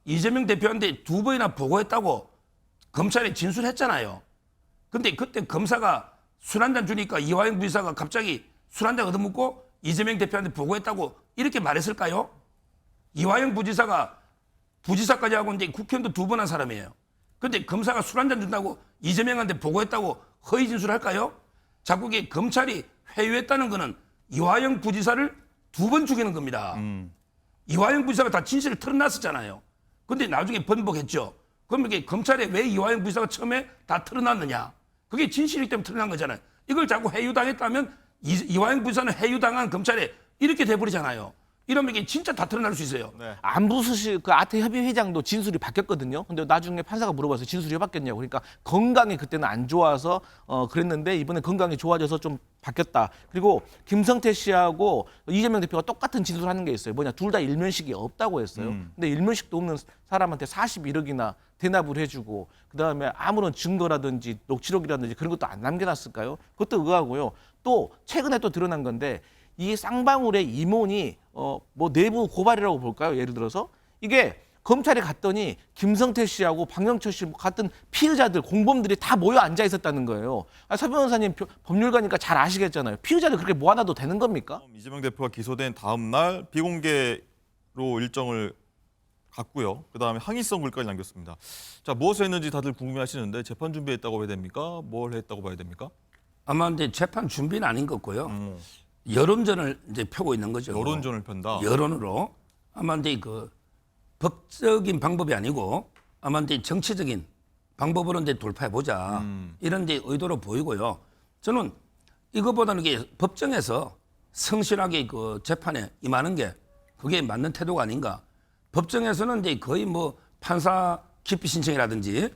이재명 대표한테 2번이나 보고했다고 검찰에 진술했잖아요. 근데 그때 검사가 술 한 잔 주니까 이화영 부지사가 갑자기 술 한 잔 얻어먹고 이재명 대표한테 보고했다고 이렇게 말했을까요? 이화영 부지사가 부지사까지 하고 이제 국회의원도 2번 한 사람이에요. 근데 검사가 술 한 잔 준다고 이재명한테 보고했다고 허위 진술할까요? 자꾸 이게 검찰이 회유했다는 거는 이화영 부지사를 2번 죽이는 겁니다. 이화영 부지사가 다 진실을 털어놨었잖아요. 근데 나중에 번복했죠. 그럼 이게 검찰에 왜 이화영 부지사가 처음에 다 털어놨느냐? 그게 진실이기 때문에 털어난 거잖아요. 이걸 자꾸 회유당했다면 이화영 부지사는 회유당한 검찰에 이렇게 돼버리잖아요. 이러면 이게 진짜 다 드러날 수 있어요. 네. 안부수실 그 아태 협의 회장도 진술이 바뀌었거든요. 근데 나중에 판사가 물어봤어요. 진술이 왜 바뀌었냐고. 그러니까 건강이 그때는 안 좋아서 그랬는데 이번에 건강이 좋아져서 좀 바뀌었다. 그리고 김성태 씨하고 이재명 대표가 똑같은 진술하는 게 있어요. 뭐냐, 둘 다 일면식이 없다고 했어요. 근데 일면식도 없는 사람한테 41억이나 대납을 해주고 그다음에 아무런 증거라든지 녹취록이라든지 그런 것도 안 남겨놨을까요? 그것도 의아하고요. 또 최근에 또 드러난 건데 이 쌍방울의 임원이 뭐 내부 고발이라고 볼까요? 예를 들어서 이게 검찰에 갔더니 김성태 씨하고 박영철 씨 같은 피의자들 공범들이 다 모여 앉아 있었다는 거예요. 서 변호사님 법률가니까 잘 아시겠잖아요. 피의자들 그렇게 모아놔도 되는 겁니까? 이재명 대표가 기소된 다음 날 비공개로 일정을 갔고요. 그다음에 항의성 글까지 남겼습니다. 자, 무엇을 했는지 다들 궁금해하시는데 재판 준비했다고 봐야 됩니까? 뭘 했다고 봐야 됩니까? 아마 이제 재판 준비는 아닌 것 같고요. 여론전을 이제 펴고 있는 거죠. 여론전을 편다. 여론으로 아마 이제 그 법적인 방법이 아니고 아마 이제 정치적인 방법으로 이제 돌파해 보자 이런 이제 의도로 보이고요. 저는 이것보다는 이게 법정에서 성실하게 그 재판에 임하는 게 그게 맞는 태도가 아닌가. 법정에서는 이제 거의 뭐 판사 기피 신청이라든지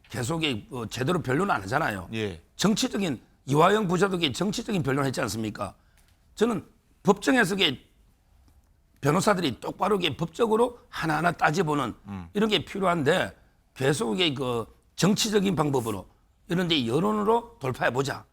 계속 제대로 변론을 안 하잖아요. 예. 정치적인 이화영 부자도 정치적인 변론을 했지 않습니까? 저는 법정에서 변호사들이 똑바로 법적으로 하나하나 따져보는 이런 게 필요한데 계속 그 정치적인 방법으로 이런 데 여론으로 돌파해 보자.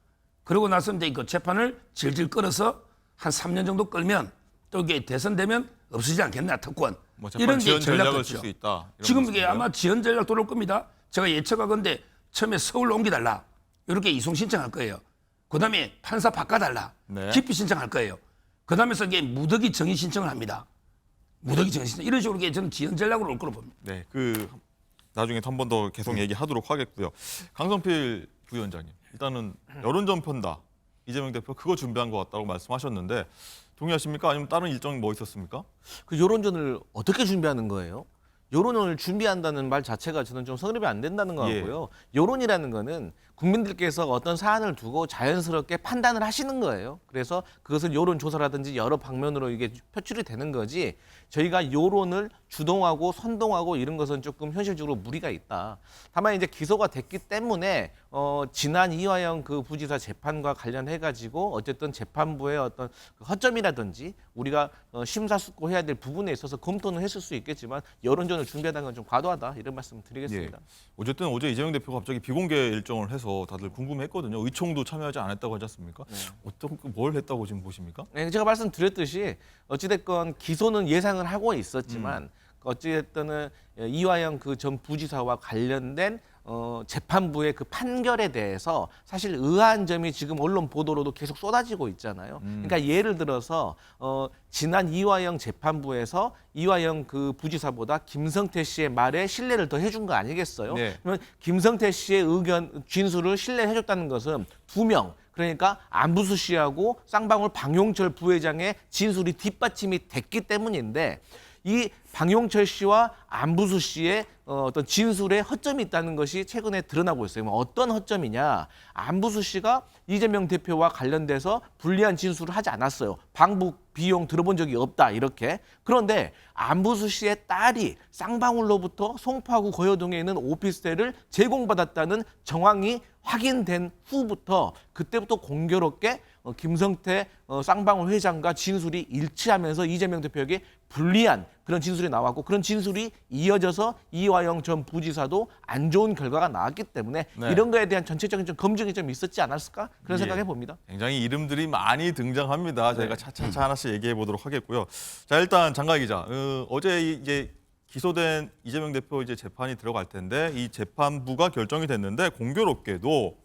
그러고 나서 이제 그 재판을 질질 끌어서 한 3년 정도 끌면 또 이게 대선되면 없어지지 않겠나 특권. 뭐 재판 이런 지연 전략을 전략도 쓸 수 있죠. 있다. 이런 지금 이게 말씀인가요? 아마 지연 전략 들어올 겁니다. 제가 예측하건데 처음에 서울로 옮겨달라. 이렇게 이송 신청할 거예요. 그다음에 판사 바꿔달라. 네. 기피 신청할 거예요. 그다음에서 이게 무더기 정의 신청을 합니다. 무더기 정의 신청. 이런 식으로 저는 지연 전략으로 올 거로 봅니다. 네, 나중에 한 번 더 계속 얘기하도록 하겠고요. 강성필 부위원장님, 일단은 여론전 편다. 이재명 대표 그거 준비한 것 같다고 말씀하셨는데 동의하십니까? 아니면 다른 일정이 뭐 있었습니까? 그 여론전을 어떻게 준비하는 거예요? 여론을 준비한다는 말 자체가 저는 좀 성립이 안 된다는 것 같고요. 여론이라는 거는 국민들께서 어떤 사안을 두고 자연스럽게 판단을 하시는 거예요. 그래서 그것을 여론조사라든지 여러 방면으로 이게 표출이 되는 거지 저희가 여론을 주동하고 선동하고 이런 것은 조금 현실적으로 무리가 있다. 다만 이제 기소가 됐기 때문에 지난 이화영 그 부지사 재판과 관련해가지고 어쨌든 재판부의 어떤 허점이라든지 우리가 심사숙고해야 될 부분에 있어서 검토는 했을 수 있겠지만 여론전을 준비하다는 건 좀 과도하다 이런 말씀 드리겠습니다. 어쨌든 어제 이재명 대표가 갑자기 비공개 일정을 해서 다들 궁금해했거든요. 의총도 참여하지 않았다고 하지 않습니까? 뭘 했다고 지금 보십니까? 네, 제가 말씀드렸듯이 어찌됐건 기소는 예상을 하고 있었지만 어찌됐든 이화영 그 전 부지사와 관련된 재판부의 그 판결에 대해서 사실 의아한 점이 지금 언론 보도로도 계속 쏟아지고 있잖아요. 그러니까 예를 들어서 지난 이화영 재판부에서 이화영 그 부지사보다 김성태 씨의 말에 신뢰를 더 해준 거 아니겠어요? 네. 그러면 김성태 씨의 의견 진술을 신뢰해줬다는 것은 2명. 그러니까 안부수 씨하고 쌍방울 방용철 부회장의 진술이 뒷받침이 됐기 때문인데 이 방용철 씨와 안부수 씨의 어떤 진술에 허점이 있다는 것이 최근에 드러나고 있어요. 어떤 허점이냐? 안부수 씨가 이재명 대표와 관련돼서 불리한 진술을 하지 않았어요. 방북 비용 들어본 적이 없다 이렇게. 그런데 안부수 씨의 딸이 쌍방울로부터 송파구 거여동에 있는 오피스텔을 제공받았다는 정황이 확인된 후부터 그때부터 공교롭게 김성태 쌍방울 회장과 진술이 일치하면서 이재명 대표에게 불리한 그런 진술이 나왔고 그런 진술이 이어져서 이화영 전 부지사도 안 좋은 결과가 나왔기 때문에 이런 거에 대한 전체적인 좀 검증이 좀 있었지 않았을까 그런 생각해 봅니다. 굉장히 이름들이 많이 등장합니다. 저희가 차차차 하나씩 얘기해 보도록 하겠고요. 자, 일단 장가 기자, 어제 이제 기소된 이재명 대표 이제 재판이 들어갈 텐데 이 재판부가 결정이 됐는데 공교롭게도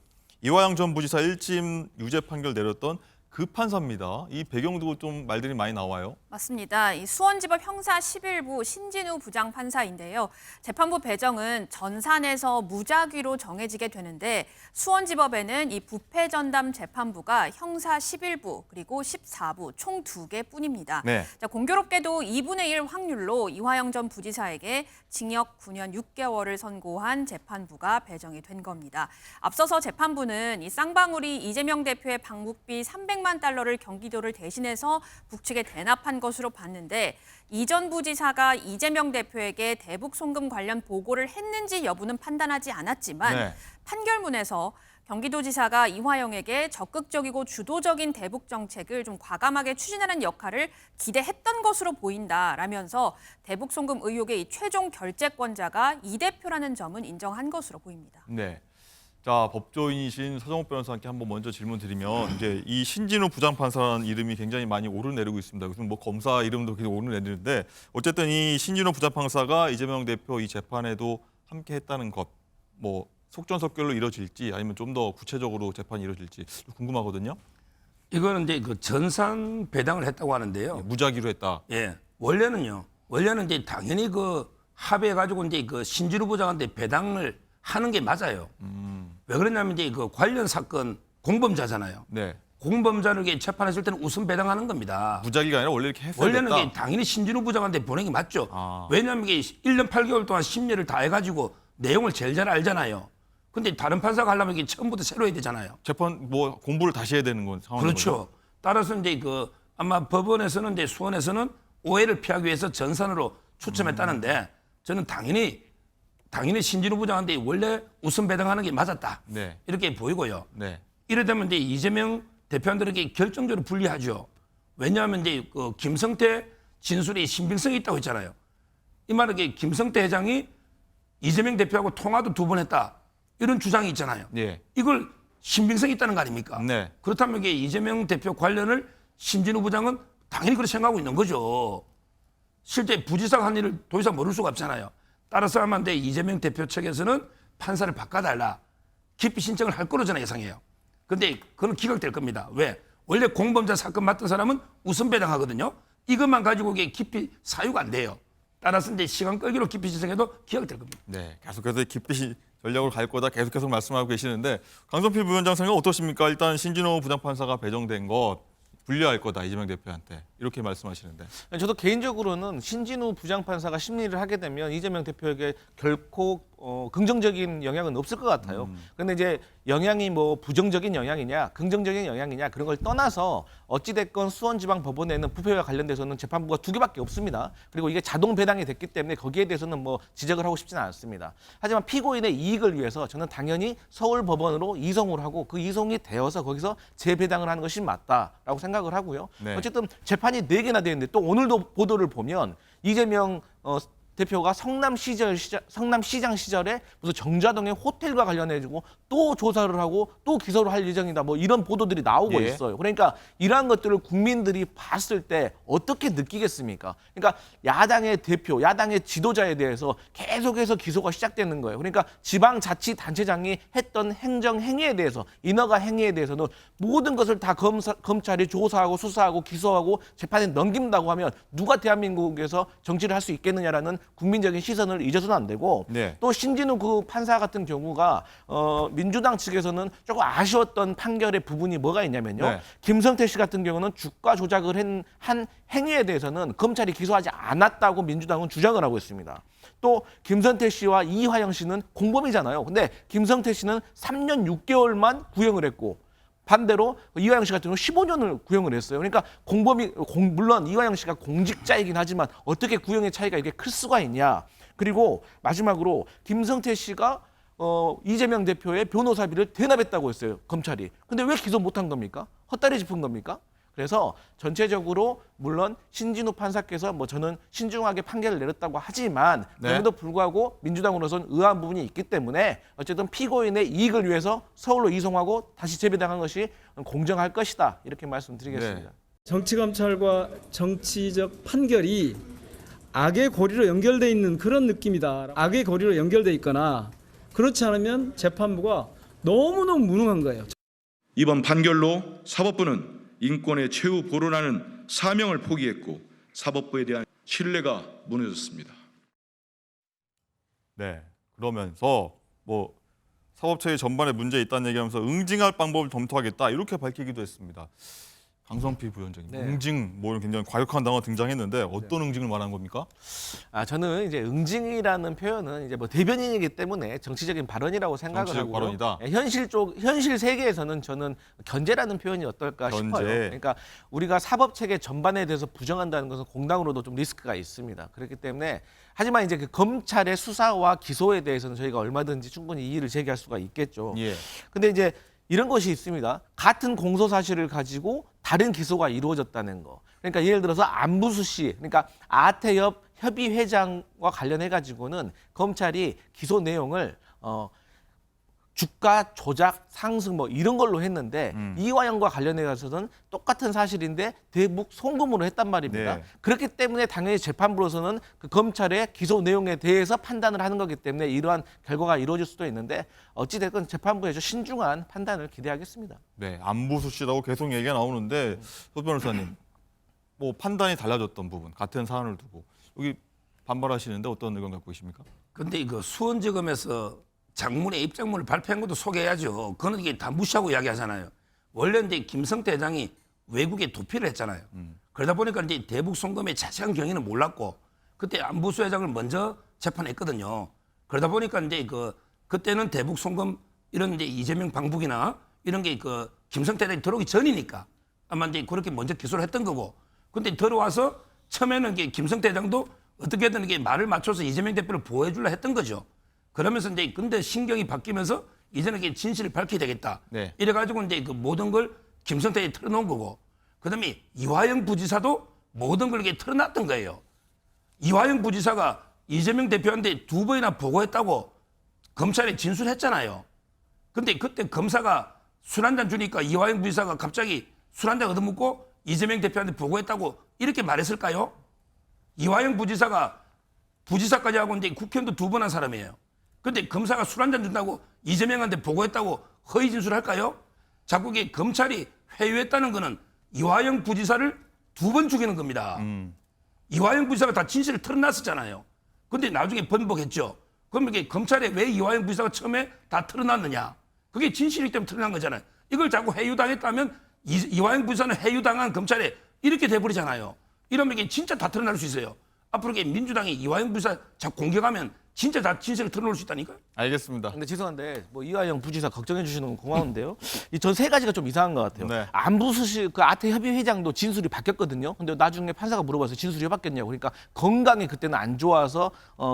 이화영 전 부지사 1심 유죄 판결 내렸던 그 판사입니다. 이 배경 두고 좀 말들이 많이 나와요. 맞습니다. 이 수원지법 형사 11부 신진우 부장판사인데요. 재판부 배정은 전산에서 무작위로 정해지게 되는데 수원지법에는 이 부패전담 재판부가 형사 11부 그리고 14부 총 2개뿐입니다. 네. 자, 공교롭게도 2분의 1 확률로 이화영 전 부지사에게 징역 9년 6개월을 선고한 재판부가 배정이 된 겁니다. 앞서서 재판부는 이 쌍방울이 이재명 대표의 방북비 300만 달러를 경기도를 대신해서 북측에 대납한 것으로 봤는데 이 전 부지사가 이재명 대표에게 대북 송금 관련 보고를 했는지 여부는 판단하지 않았지만 네. 판결문에서 경기도지사가 이화영에게 적극적이고 주도적인 대북 정책을 좀 과감하게 추진하는 역할을 기대했던 것으로 보인다라면서 대북 송금 의혹의 이 최종 결재권자가 이 대표라는 점은 인정한 것으로 보입니다. 네. 자, 법조인이신 서정욱 변호사님께 한번 먼저 질문 드리면 이제 이 신진우 부장판사라는 이름이 굉장히 많이 오르내리고 있습니다. 요즘 뭐 검사 이름도 계속 오르내리는데 어쨌든 이 신진우 부장판사가 이재명 대표 이 재판에도 함께 했다는 것, 뭐 속전속결로 이루어질지 아니면 좀 더 구체적으로 재판이 이루어질지 궁금하거든요. 이거는 이제 그 전산 배당을 했다고 하는데요. 무작위로 했다. 예, 원래는 이제 당연히 그 합의해가지고 이제 그 신진우 부장한테 배당을 하는 게 맞아요. 왜 그러냐면 이제 그 관련 사건 공범자잖아요. 네. 공범자를 재판했을 때는 우선 배당하는 겁니다. 무작위가 아니라 원래 이렇게 했어야 원래는 됐다. 이게 당연히 신진우 부장한테 보낸 게 맞죠. 아. 왜냐하면 이게 1년 8개월 동안 심리를 다 해가지고 내용을 제일 잘 알잖아요. 근데 다른 판사가 하려면 이게 처음부터 새로 해야 되잖아요. 재판 뭐 공부를 다시 해야 되는 건 상황인 그렇죠. 거죠? 따라서 이제 그 아마 법원에서는 이제 수원에서는 오해를 피하기 위해서 전산으로 추첨했다는데 저는 당연히 신진우 부장한테 원래 우선 배당하는 게 맞았다. 네. 이렇게 보이고요. 네. 이러다면 이제 이재명 대표한테는 결정적으로 불리하죠. 왜냐하면 이제 그 김성태 진술이 신빙성이 있다고 했잖아요. 이 말은 김성태 회장이 이재명 대표하고 통화도 2번 했다. 이런 주장이 있잖아요. 예. 이걸 신빙성이 있다는 거 아닙니까? 네. 그렇다면 이게 이재명 대표 관련을 신진우 부장은 당연히 그렇게 생각하고 있는 거죠. 실제 부지사가 한 일을 도지사 모를 수가 없잖아요. 따라서 하면 이재명 대표 측에서는 판사를 바꿔달라. 기피 신청을 할 거로 저는 예상해요. 근데 그건 기각될 겁니다. 왜? 원래 공범자 사건 맡은 사람은 우선 배당하거든요. 이것만 가지고 이게 기피 사유가 안 돼요. 따라서 이제 시간 끌기로 기피 신청해도 기각될 겁니다. 네. 계속해서 기피 전략으로 갈 거다 계속해서 말씀하고 계시는데 강성필 부위원장 생각 어떠십니까? 일단 신진호 부장판사가 배정된 것 불리할 거다 이재명 대표한테 이렇게 말씀하시는데. 저도 개인적으로는 신진우 부장판사가 심리를 하게 되면 이재명 대표에게 결코 긍정적인 영향은 없을 것 같아요. 그런데 이제 영향이 뭐 부정적인 영향이냐 긍정적인 영향이냐 그런 걸 떠나서 어찌됐건 수원지방법원에는 부패와 관련돼서는 재판부가 2개밖에 없습니다. 그리고 이게 자동 배당이 됐기 때문에 거기에 대해서는 뭐 지적을 하고 싶지는 않습니다. 하지만 피고인의 이익을 위해서 저는 당연히 서울법원으로 이송을 하고 그 이송이 되어서 거기서 재배당을 하는 것이 맞다라고 생각을 하고요. 네. 어쨌든 재판이 4개나 되는데 또 오늘도 보도를 보면 이재명 대표가 성남시장 시절에 무슨 정자동의 호텔과 관련해가지고 또 조사를 하고 또 기소를 할 예정이다. 뭐 이런 보도들이 나오고 예. 있어요. 그러니까 이러한 것들을 국민들이 봤을 때 어떻게 느끼겠습니까? 그러니까 야당의 대표, 야당의 지도자에 대해서 계속해서 기소가 시작되는 거예요. 그러니까 지방자치단체장이 했던 행정 행위에 대해서, 인허가 행위에 대해서는 모든 것을 다 검찰이 조사하고 수사하고 기소하고 재판에 넘긴다고 하면 누가 대한민국에서 정치를 할 수 있겠느냐라는 국민적인 시선을 잊어서는 안 되고 네. 또 신진우 그 판사 같은 경우가 민주당 측에서는 조금 아쉬웠던 판결의 부분이 뭐가 있냐면요. 네. 김성태 씨 같은 경우는 주가 조작을 한 행위에 대해서는 검찰이 기소하지 않았다고 민주당은 주장을 하고 있습니다. 또 김성태 씨와 이화영 씨는 공범이잖아요. 근데 김성태 씨는 3년 6개월만 구형을 했고 반대로 이화영 씨 같은 경우는 15년을 구형을 했어요. 그러니까 물론 이화영 씨가 공직자이긴 하지만 어떻게 구형의 차이가 이렇게 클 수가 있냐. 그리고 마지막으로 김성태 씨가 이재명 대표의 변호사비를 대납했다고 했어요. 검찰이. 근데 왜 기소 못한 겁니까? 헛다리 짚은 겁니까? 그래서 전체적으로 물론 신진우 판사께서 뭐 저는 신중하게 판결을 내렸다고 하지만 네. 그럼에도 불구하고 민주당으로서는 의아한 부분이 있기 때문에 어쨌든 피고인의 이익을 위해서 서울로 이송하고 다시 재배당한 것이 공정할 것이다. 이렇게 말씀드리겠습니다. 네. 정치검찰과 정치적 판결이 악의 고리로 연결돼 있는 그런 느낌이다. 악의 고리로 연결돼 있거나 그렇지 않으면 재판부가 너무너무 무능한 거예요. 이번 판결로 사법부는 인권의 최후 보루라는 사명을 포기했고 사법부에 대한 신뢰가 무너졌습니다. 네. 그러면서 뭐 사법체계 전반에 문제 있다는 얘기하면서 응징할 방법을 검토하겠다 이렇게 밝히기도 했습니다. 강성필 부위원장님, 네. 응징 뭐 이런 굉장히 과격한 단어가 등장했는데 어떤 응징을 말한 겁니까? 저는 이제 응징이라는 표현은 이제 뭐 대변인이기 때문에 정치적인 발언이라고 생각을 정치적 하고 발언이다. 현실 세계에서는 저는 견제라는 표현이 어떨까 견제. 싶어요. 그러니까 우리가 사법 체계 전반에 대해서 부정한다는 것은 공당으로도 좀 리스크가 있습니다. 그렇기 때문에 하지만 이제 그 검찰의 수사와 기소에 대해서는 저희가 얼마든지 충분히 이의를 제기할 수가 있겠죠. 예. 근데 이제 이런 것이 있습니다. 같은 공소 사실을 가지고 다른 기소가 이루어졌다는 거. 그러니까 예를 들어서 안부수 씨, 그러니까 아태협 협의회장과 관련해 가지고는 검찰이 기소 내용을 주가 조작, 상승 뭐 이런 걸로 했는데 이화영과 관련해 가서는 똑같은 사실인데 대북 송금으로 했단 말입니다. 네. 그렇기 때문에 당연히 재판부로서는 그 검찰의 기소 내용에 대해서 판단을 하는 거기 때문에 이러한 결과가 이루어질 수도 있는데 어찌됐건 재판부에서 신중한 판단을 기대하겠습니다. 네, 안부수 씨라고 계속 얘기가 나오는데 소 변호사님, 뭐 판단이 달라졌던 부분, 같은 사안을 두고 여기 반발하시는데 어떤 의견 갖고 계십니까? 근데 그 수원지검에서 장문의 입장문을 발표한 것도 소개해야죠. 그거는 이게 다 무시하고 이야기하잖아요. 원래 이제 김성태 회장이 외국에 도피를 했잖아요. 그러다 보니까 이제 대북 송금의 자세한 경위는 몰랐고 그때 안부수 회장을 먼저 재판했거든요. 그러다 보니까 이제 그때는 대북 송금 이런 이제 이재명 방북이나 이런 게 그 김성태 회장이 들어오기 전이니까 아마 이제 그렇게 먼저 기소를 했던 거고. 근데 들어와서 처음에는 이게 김성태 회장도 어떻게든 이게 말을 맞춰서 이재명 대표를 보호해 주려 했던 거죠. 그러면서 이제 근데 신경이 바뀌면서 이제는 이게 진실을 밝혀야 되겠다. 네. 이래가지고 이제 그 모든 걸 김성태에 털어놓은 거고, 그다음에 이화영 부지사도 모든 걸 이렇게 털어놨던 거예요. 이화영 부지사가 이재명 대표한테 2번이나 보고했다고 검찰에 진술했잖아요. 근데 그때 검사가 술 한잔 주니까 이화영 부지사가 갑자기 술 한잔 얻어먹고 이재명 대표한테 보고했다고 이렇게 말했을까요? 이화영 부지사가 부지사까지 하고 이제 국회의원도 2번 한 사람이에요. 근데 검사가 술 한잔 준다고 이재명한테 보고했다고 허위 진술할까요? 자꾸 이게 검찰이 회유했다는 거는 이화영 부지사를 2번 죽이는 겁니다. 이화영 부지사가 다 진실을 털어놨었잖아요. 근데 나중에 번복했죠. 그럼 이게 검찰에 왜 이화영 부지사가 처음에 다 털어놨느냐? 그게 진실이기 때문에 털어난 거잖아요. 이걸 자꾸 회유당했다면 이화영 부지사는 회유당한 검찰에 이렇게 돼버리잖아요. 이러면 이게 진짜 다 털어날 수 있어요. 앞으로 이게 민주당이 이화영 부지사 자꾸 공격하면 진짜 다 진실을 털어놓을 수 있다니까요. 알겠습니다. 근데 죄송한데 뭐 이화영 부지사 걱정해 주시는 건 고마운데요. 이 전 세 가지가 좀 이상한 것 같아요. 네. 안부수 씨 그 아태 협의 회장도 진술이 바뀌었거든요. 근데 나중에 판사가 물어봤어요. 진술이 왜 바뀌었냐고. 그러니까 건강이 그때는 안 좋아서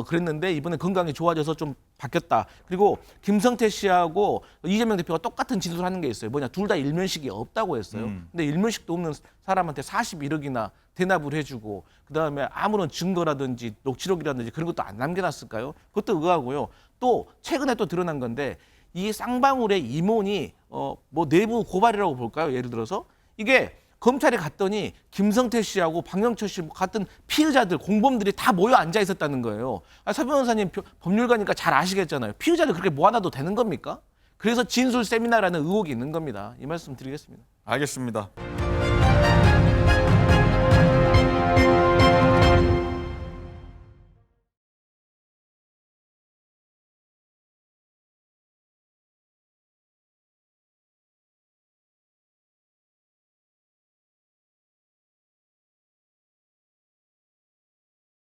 그랬는데 이번에 건강이 좋아져서 좀 바뀌었다. 그리고 김성태 씨하고 이재명 대표가 똑같은 진술하는 게 있어요. 뭐냐, 둘 다 일면식이 없다고 했어요. 근데 일면식도 없는 사람한테 41억이나 대납을 해주고 그다음에 아무런 증거라든지 녹취록이라든지 그런 것도 안 남겨놨을까요? 그것도 의아하고요. 또 최근에 또 드러난 건데 이 쌍방울의 임원이 뭐 내부 고발이라고 볼까요? 예를 들어서 이게 검찰에 갔더니 김성태 씨하고 박영철 씨 같은 피의자들, 공범들이 다 모여 앉아 있었다는 거예요. 서 변호사님 법률가니까 잘 아시겠잖아요. 피의자들 그렇게 모아놔도 되는 겁니까? 그래서 진술 세미나라는 의혹이 있는 겁니다. 이 말씀 드리겠습니다. 알겠습니다.